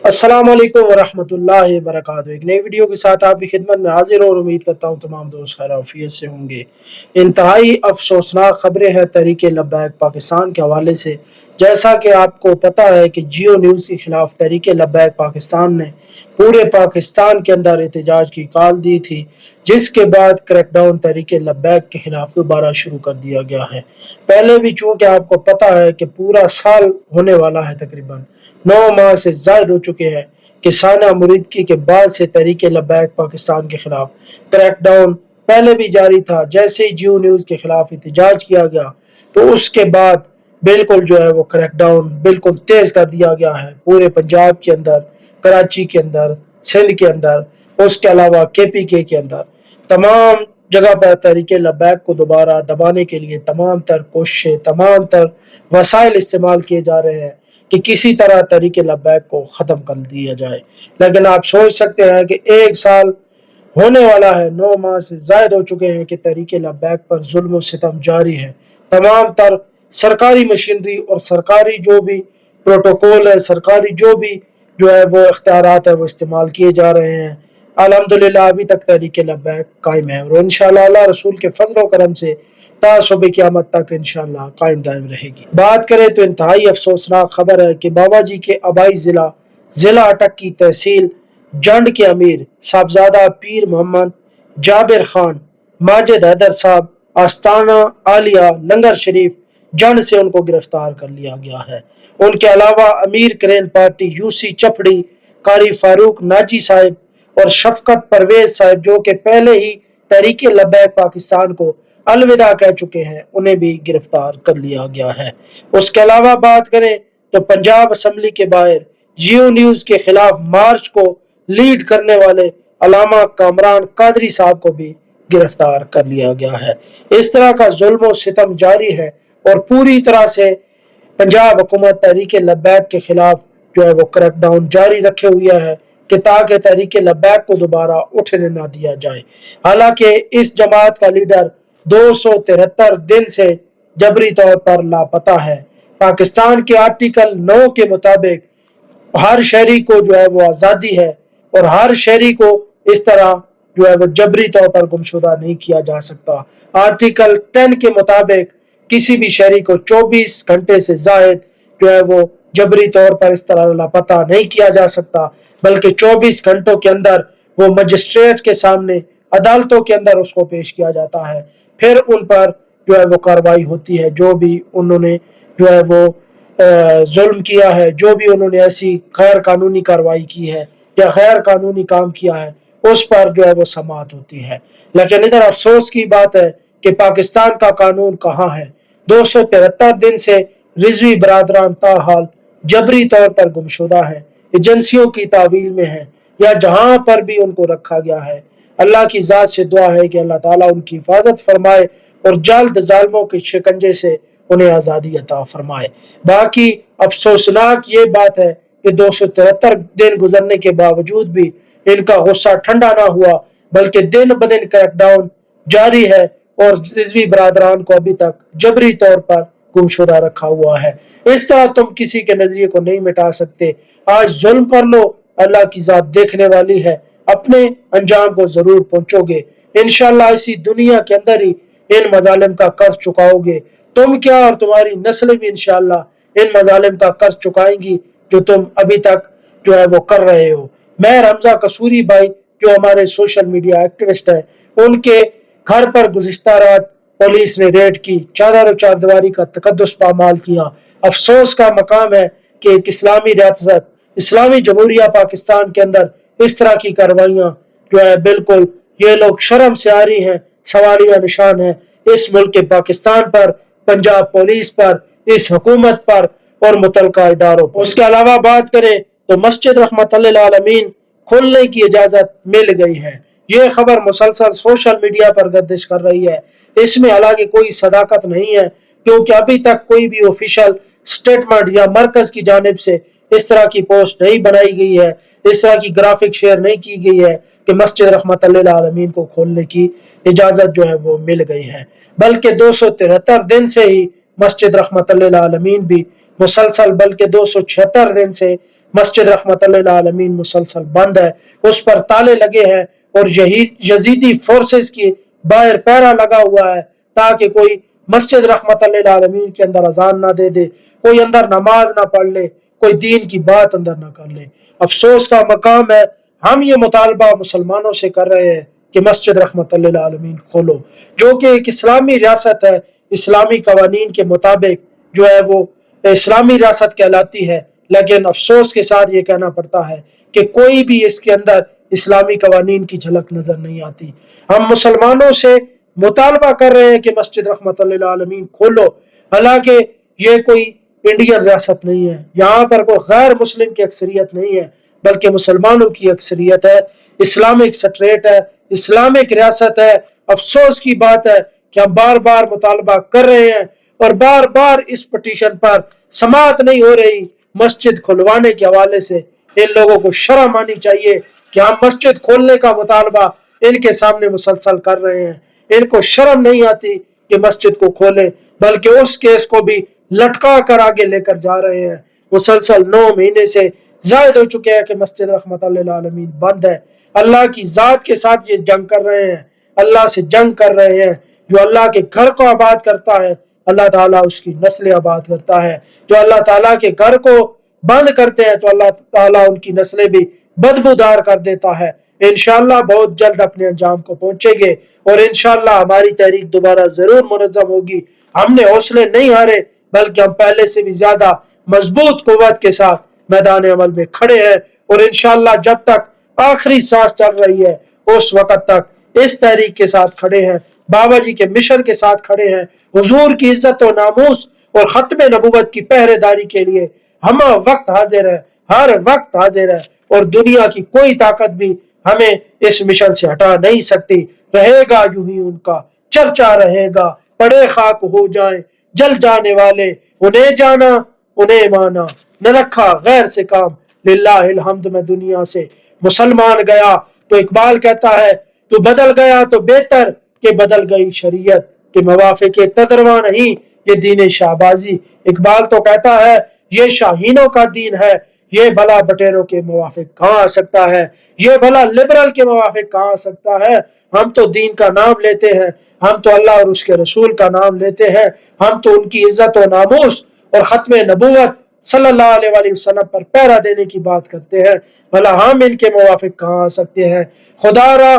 अस्सलाम वालेकुम वरहमतुल्लाहि वबरकातुहू। एक नई वीडियो के साथ आपकी खिदमत में हाजिर और उम्मीद करता हूँ तमाम दोस्त खैर आफियत से होंगे। इंतहाई अफसोसनाक खबरें हैं तहरीक लब्बैक पाकिस्तान के हवाले से। जैसा कि आपको पता है कि जियो न्यूज़ के खिलाफ तहरीक लब्बैक पाकिस्तान ने पूरे पाकिस्तान के अंदर एहतजाज की कॉल दी थी, जिसके बाद क्रैकडाउन तहरीक लब्बैक के खिलाफ दोबारा शुरू कर दिया गया है। पहले भी चूँकि आपको पता है कि पूरा साल होने वाला है, तकरीबन 9 माह से जायद हो चुके हैं कि साना मुरीदकी के बाद से तहरीक लब्बैक पाकिस्तान के खिलाफ क्रैकडाउन पहले भी जारी था। जैसे ही जियो न्यूज़ के खिलाफ एहतजाज किया गया तो उसके बाद बिल्कुल जो है वो क्रैकडाउन बिल्कुल तेज कर दिया गया है पूरे पंजाब के अंदर, कराची के अंदर, सिंध के अंदर, उसके अलावा KPK के अंदर। तमाम जगह पर तहरीक लब्बैक को दोबारा दबाने के लिए तमाम तर कोशिशें, तमाम तर वसाइल इस्तेमाल किए जा रहे हैं कि किसी तरह तहरीक लब्बैक को ख़त्म कर दिया जाए। लेकिन आप सोच सकते हैं कि एक साल होने वाला है, 9 माह से ज़ायद हो चुके हैं कि तहरीक लब्बैक पर जुल्म और सितम जारी है। तमाम तर सरकारी मशीनरी और सरकारी जो भी प्रोटोकॉल है, सरकारी जो है वो इख्तियारात है वो इस्तेमाल किए जा रहे हैं। अल्हम्दुलिल्लाह अभी तक तहरीक लब्बैक कायम है और इंशाअल्लाह अल्लाह रसूल के फजल व करम से ता सुबह क़यामत तक इंशाअल्लाह कायम दायम रहेगी। बात करें तो इंतहाई अफसोसनाक खबर है कि बाबा जी के आबाई ज़िला अटक की तहसील जंड के अमीर साहबजादा पीर मोहम्मद जाबिर खान माजिद हैदर साहब आस्ताना आलिया लंगर शरीफ जंड से उनको गिरफ्तार कर लिया गया है। उनके अलावा अमीर करेन पार्टी UC चपड़ी, कारी फारूक नाजी साहिब और शफकत परवेज साहिब, जो कि पहले ही तहरीक लब्बैक पाकिस्तान को अलविदा कह चुके हैं, उन्हें भी गिरफ्तार कर लिया गया है। उसके अलावा बात करें तो पंजाब असम्बली के बाहर जियो न्यूज़ के खिलाफ मार्च को लीड करने वाले अलामा कामरान कादरी साहब को भी गिरफ्तार कर लिया गया है। इस तरह का जुल्म और सितम जारी है और पूरी तरह से पंजाब हुकूमत तहरीक लब्बैक के खिलाफ जो है वो क्रैकडाउन जारी रखे हुए है कि ताकि तहरीक लब्बैक को दोबारा उठने ना दिया जाए। हालांकि इस जमात का लीडर 273 दिन से जबरी तौर पर लापता है। पाकिस्तान के आर्टिकल 9 के मुताबिक हर शहरी को जो है वो आज़ादी है और हर शहरी को इस तरह जो है वो जबरी तौर पर गुमशुदा नहीं किया जा सकता। आर्टिकल 10 के मुताबिक किसी भी शहरी को 24 घंटे से जायद जो है वो जबरी तौर पर इस तरह लापता नहीं किया जा सकता, बल्कि 24 घंटों के अंदर वो मजिस्ट्रेट के सामने, अदालतों के अंदर उसको पेश किया जाता है। फिर उन पर जो है वो कार्रवाई होती है, जो भी उन्होंने जो है वो जुल्म किया है, जो भी उन्होंने ऐसी गैर कानूनी कार्रवाई की है या गैर कानूनी काम किया है, उस पर जो है वो समाअत होती है। लेकिन इधर अफसोस की बात है कि पाकिस्तान का कानून कहाँ है। 273 दिन से रिजवी बरादरान ताहाल जबरी तौर पर गुमशुदा है, एजेंसियों की तावील में है या जहाँ पर भी उनको रखा गया है। अल्लाह की ज़ात से दुआ है कि अल्लाह ताला उनकी हिफाजत फरमाए और जल्द जालिमों के शिकंजे से उन्हें आज़ादी अता फरमाए। बाकी अफसोसनाक ये बात है कि 273 दिन गुजरने के बावजूद भी इनका गुस्सा ठंडा ना हुआ, बल्कि दिन ब दिन क्रैकडाउन जारी है और रिजवी बरादरान को अभी तक जबरी तौर पर गुमशुदा रखा हुआ है। इस तरह तुम किसी के नजरिए को नहीं मिटा सकते। आज जुल्म कर लो, अल्लाह की ज़ात देखने वाली है, अपने अंजाम को जरूर पहुंचोगे। इंशाअल्लाह इसी दुनिया के अंदर ही इन मजालिम का कर्ज चुकाओगे। तुम क्या और तुम्हारी नस्लें भी इंशाअल्लाह इन मजालिम का कर्ज चुकाएंगी जो तुम अभी तक जो है वो कर रहे हो। मैं रमजा कसूरी भाई, जो हमारे सोशल मीडिया एक्टिविस्ट है, उनके घर पर गुज़िश्ता रात पुलिस ने रेड की, चादर और चारदीवारी का तकद्दुस पामाल किया। अफसोस का मकाम है कि एक इस्लामी रियासत, इस्लामी जमहूरिया पाकिस्तान के अंदर इस तरह की कार्रवाइयाँ जो है बिल्कुल ये लोग शर्म से आ रही हैं, सवालिया निशान है इस मुल्क के पाकिस्तान पर, पंजाब पुलिस पर, इस हुकूमत पर और मुतलका इदारों पर। उसके अलावा बात करें तो मस्जिद रहमतुल्लिल आलमीन खोलने की इजाज़त मिल गई है। ये खबर मुसलसल सोशल मीडिया पर गर्दिश कर रही है। इसमें हालांकि कोई सदाकत नहीं है, क्योंकि अभी तक कोई भी ऑफिशियल स्टेटमेंट या मरकज की जानिब से इस तरह की पोस्ट नहीं बनाई गई है, इस तरह की ग्राफिक शेयर नहीं की गई है कि मस्जिद रहमतुल्लिल आलमीन को खोलने की इजाज़त जो है वो मिल गई है। बल्कि 273 दिन से ही मस्जिद रहमतुल्लिल आलमीन भी मुसलसल, बल्कि 276 दिन से मस्जिद रहमतुल लिल आलमीन मुसलसल बंद है, उस पर ताले लगे हैं और यजीदी फोर्सेस की बाहर पहरा लगा हुआ है ताकि कोई मस्जिद रहमतुल लिल आलमीन के अंदर अजान ना दे दे, कोई अंदर नमाज ना पढ़ ले, कोई दीन की बात अंदर ना कर ले। अफसोस का मकाम है, हम ये मुतालबा मुसलमानों से कर रहे हैं कि मस्जिद रहमतुल लिल आलमीन खोलो, जो कि एक इस्लामी रियासत है, इस्लामी कवानीन के मुताबिक जो है वो इस्लामी रियासत कहलाती है। लेकिन अफसोस के साथ ये कहना पड़ता है कि कोई भी इसके अंदर इस्लामी कवानीन की झलक नजर नहीं आती। हम मुसलमानों से मुतालबा कर रहे हैं कि मस्जिद रहमतुल लिल आलमीन खोलो, हालांकि ये कोई इंडियन रियासत नहीं है, यहाँ पर कोई गैर मुस्लिम की अक्सरियत नहीं है, बल्कि मुसलमानों की अक्सरियत है, इस्लामिक स्टेट है, इस्लामिक रियासत है। अफसोस की बात है कि हम बार बार मुतालबा कर रहे हैं और बार बार इस पटिशन पर समाअत नहीं हो रही। मस्जिद खुलवाने के हवाले से इन लोगों को शर्म आनी चाहिए कि हम मस्जिद खोलने का मुतालबा इनके सामने मुसलसल कर रहे हैं। इनको शर्म नहीं आती कि मस्जिद को खोलें, बल्कि उस केस को भी लटका कर आगे लेकर जा रहे हैं। मुसलसल 9 महीने से जायद हो चुके हैं कि मस्जिद रहमतुल लिल आलमीन बंद है। अल्लाह की जात के साथ ये जंग कर रहे हैं, अल्लाह से जंग कर रहे हैं। जो अल्लाह के घर को आबाद करता है, अल्लाह ताला उसकी नस्लें आबाद करता है। जो अल्लाह ताला के घर को बंद करते हैं तो अल्लाह ताला उनकी नस्लें भी बदबूदार कर देता है। इंशाअल्लाह बहुत जल्द अपने अंजाम को पहुंचेंगे और इंशाअल्लाह हमारी तहरीक दोबारा जरूर मुनज़्ज़म होगी। हमने हौसले नहीं हारे, बल्कि हम पहले से भी ज्यादा मजबूत कुव्वत के साथ मैदान अमल में खड़े हैं और इंशाअल्लाह जब तक आखिरी सांस चल रही है उस वक्त तक इस तहरीक के साथ खड़े हैं, बाबा जी के मिशन के साथ खड़े हैं। हुजूर की इज्जत और नामूस और खत्म नबूवत की पहरेदारी के लिए हम वक्त हाजिर है, हर वक्त हाजिर है और दुनिया की कोई ताकत भी हमें इस मिशन से हटा नहीं सकती। रहेगा यूं ही उनका चर्चा रहेगा, पड़े खाक हो जाए जल जाने वाले, उन्हें जाना उन्हें माना, न रखा गैर से काम, लिल्लाहिल हम्द में दुनिया से मुसलमान गया। तो इकबाल कहता है तू बदल गया तो बेहतर के बदल गई शरीयत के मवाफिक तदरवा नहीं ये दीन शाहबाजी। इकबाल तो कहता है ये शाहीनों का दीन है, ये भला बटेरों के मुवाफिक कहाँ आ सकता है, ये भला लिबरल के मुवाफिक कहाँ आ सकता है। हम तो दीन का नाम लेते हैं, हम तो अल्लाह और उसके रसूल का नाम लेते हैं, हम तो उनकी इज्जत और नामूस और खत्म नबूवत सल्लल्लाहु अलैहि वसल्लम पर पहरा देने की बात करते हैं। भला हम इनके मुवाफिक कहाँ आ सकते हैं। खुदारा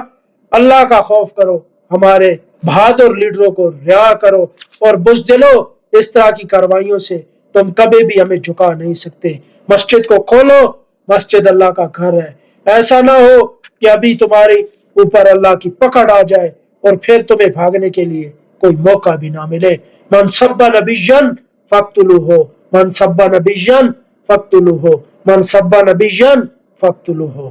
अल्लाह का खौफ करो, हमारे बहादुर लीडरों को रिहा करो और बुज़दिलो इस तरह की कार्रवाइयों से तुम कभी भी हमें झुका नहीं सकते। मस्जिद को खोलो, मस्जिद अल्लाह का घर है। ऐसा ना हो कि अभी तुम्हारे ऊपर अल्लाह की पकड़ आ जाए और फिर तुम्हें भागने के लिए कोई मौका भी ना मिले। मन सब्बा नबिय्यन फक्तुलूहु, मन सब्बा नबिय्यन फक्तुलूहु, मन सब्बा नबिय्यन फक्तुलूहु।